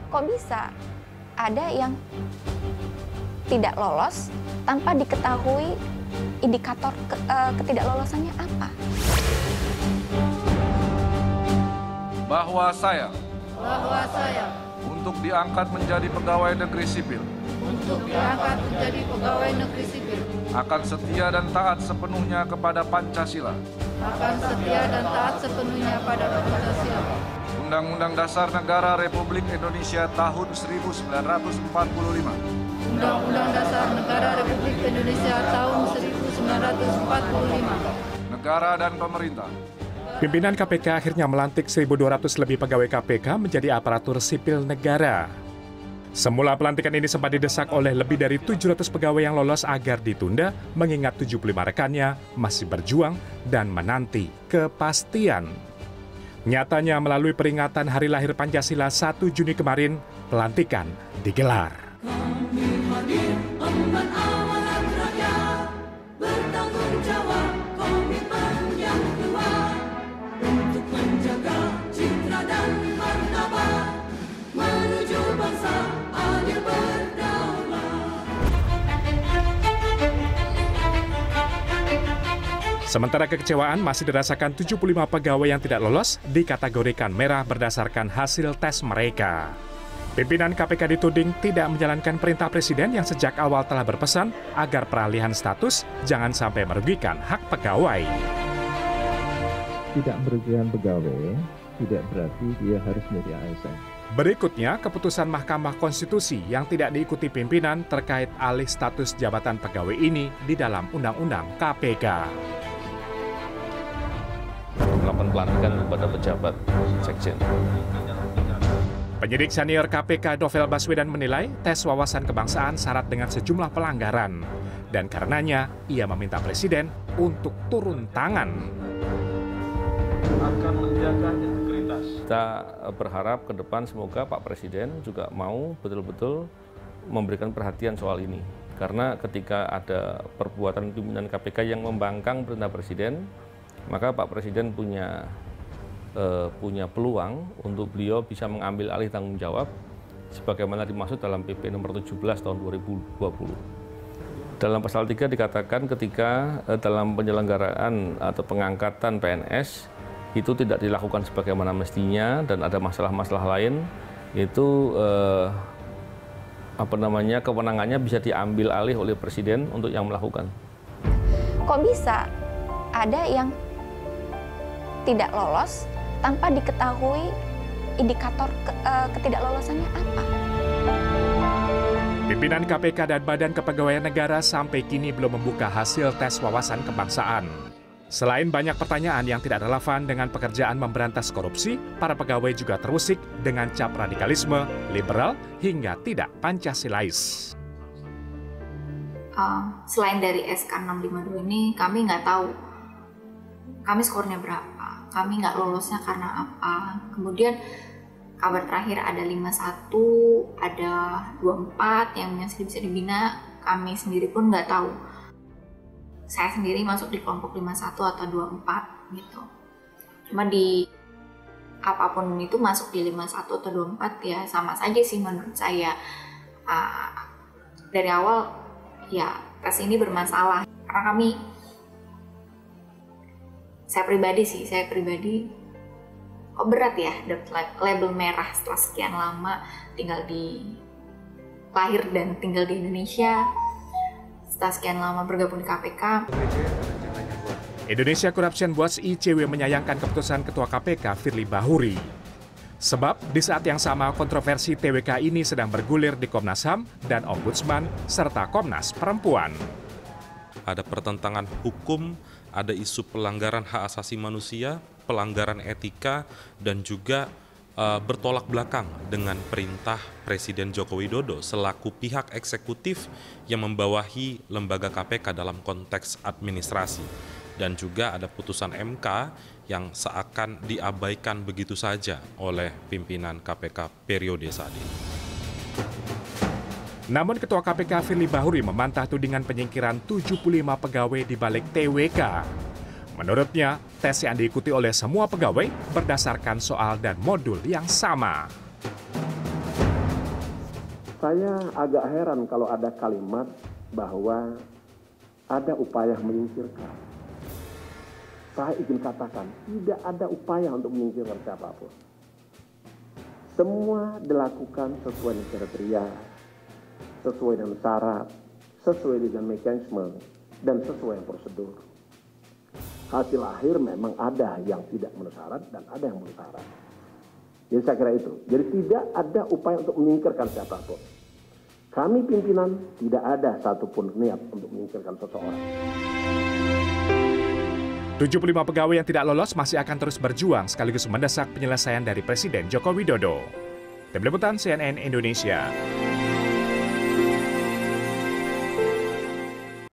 Kok bisa ada yang tidak lolos tanpa diketahui indikator ketidaklolosannya apa? Bahwa saya untuk diangkat menjadi pegawai negeri sipil akan setia dan taat sepenuhnya kepada Pancasila. Undang-Undang Dasar Negara Republik Indonesia tahun 1945. Undang-Undang Dasar Negara Republik Indonesia tahun 1945. Negara dan pemerintah. Pimpinan KPK akhirnya melantik 1.200 lebih pegawai KPK menjadi aparatur sipil negara. Semula pelantikan ini sempat didesak oleh lebih dari 700 pegawai yang lolos agar ditunda, mengingat 75 rekannya masih berjuang dan menanti kepastian. Nyatanya melalui peringatan Hari Lahir Pancasila 1 Juni kemarin, pelantikan digelar. Kami hadir emban amanat rakyat, bertanggung jawab komitmen yang kuat untuk menjaga citra dan martabat menuju bangsa adil berdaulat. Sementara kekecewaan masih dirasakan 75 pegawai yang tidak lolos dikategorikan merah berdasarkan hasil tes mereka. Pimpinan KPK dituding tidak menjalankan perintah Presiden yang sejak awal telah berpesan agar peralihan status jangan sampai merugikan hak pegawai. Tidak merugikan pegawai tidak berarti dia harus menjadi ASN. Berikutnya, keputusan Mahkamah Konstitusi yang tidak diikuti pimpinan terkait alih status jabatan pegawai ini di dalam Undang-Undang KPK. Melakukan pelantikan kepada pejabat sekjen. Penyidik senior KPK Novel Baswedan menilai tes wawasan kebangsaan syarat dengan sejumlah pelanggaran. Dan karenanya, ia meminta Presiden untuk turun tangan. akan menjaga integritas. Kita berharap ke depan semoga Pak Presiden juga mau betul-betul memberikan perhatian soal ini. Karena ketika ada perbuatan pimpinan KPK yang membangkang perintah Presiden, maka Pak Presiden punya peluang untuk beliau bisa mengambil alih tanggung jawab sebagaimana dimaksud dalam PP nomor 17 tahun 2020. Dalam pasal 3 dikatakan ketika dalam penyelenggaraan atau pengangkatan PNS itu tidak dilakukan sebagaimana mestinya dan ada masalah-masalah lain, itu kewenangannya bisa diambil alih oleh Presiden untuk yang melakukan. Kok bisa ada yang tidak lolos tanpa diketahui indikator ketidaklolosannya apa? Pimpinan KPK dan Badan Kepegawaian Negara sampai kini belum membuka hasil tes wawasan kebangsaan. Selain banyak pertanyaan yang tidak relevan dengan pekerjaan memberantas korupsi, para pegawai juga terusik dengan cap radikalisme, liberal, hingga tidak Pancasilais. Selain dari SK 652 ini, kami nggak tahu kami skornya berapa, kami nggak lolosnya karena apa. Kemudian kabar terakhir ada 51, ada 24 yang masih bisa dibina, kami sendiri pun nggak tahu. Saya sendiri masuk di kelompok 51 atau 24 gitu. Cuma di apapun itu masuk di 51 atau 24 ya sama saja sih menurut saya. Dari awal ya tes ini bermasalah karena saya pribadi kok berat ya dapat label merah setelah sekian lama lahir dan tinggal di Indonesia, setelah sekian lama bergabung di KPK. Indonesia Corruption Watch ICW menyayangkan keputusan Ketua KPK Firly Bahuri. Sebab di saat yang sama kontroversi TWK ini sedang bergulir di Komnas HAM dan Ombudsman serta Komnas Perempuan. Ada pertentangan hukum, ada isu pelanggaran hak asasi manusia, pelanggaran etika, dan juga bertolak belakang dengan perintah Presiden Joko Widodo selaku pihak eksekutif yang membawahi lembaga KPK dalam konteks administrasi. Dan juga ada putusan MK yang seakan diabaikan begitu saja oleh pimpinan KPK periode saat ini. Namun Ketua KPK Firly Bahuri membantah tudingan penyingkiran 75 pegawai di balik TWK. Menurutnya, tes yang diikuti oleh semua pegawai berdasarkan soal dan modul yang sama. Saya agak heran kalau ada kalimat bahwa ada upaya menyingkirkan. Saya ingin katakan, tidak ada upaya untuk menyingkirkan siapapun. Semua dilakukan sesuai dengan kriteria, sesuai dengan syarat, sesuai dengan mekanisme, dan sesuai dengan prosedur. Hasil akhir memang ada yang tidak memenuhi syarat dan ada yang memenuhi syarat. Jadi saya kira itu. Jadi tidak ada upaya untuk menyingkirkan siapapun. Kami pimpinan tidak ada satupun niat untuk menyingkirkan seseorang. 75 pegawai yang tidak lolos masih akan terus berjuang sekaligus mendesak penyelesaian dari Presiden Joko Widodo. Tim Liputan CNN Indonesia.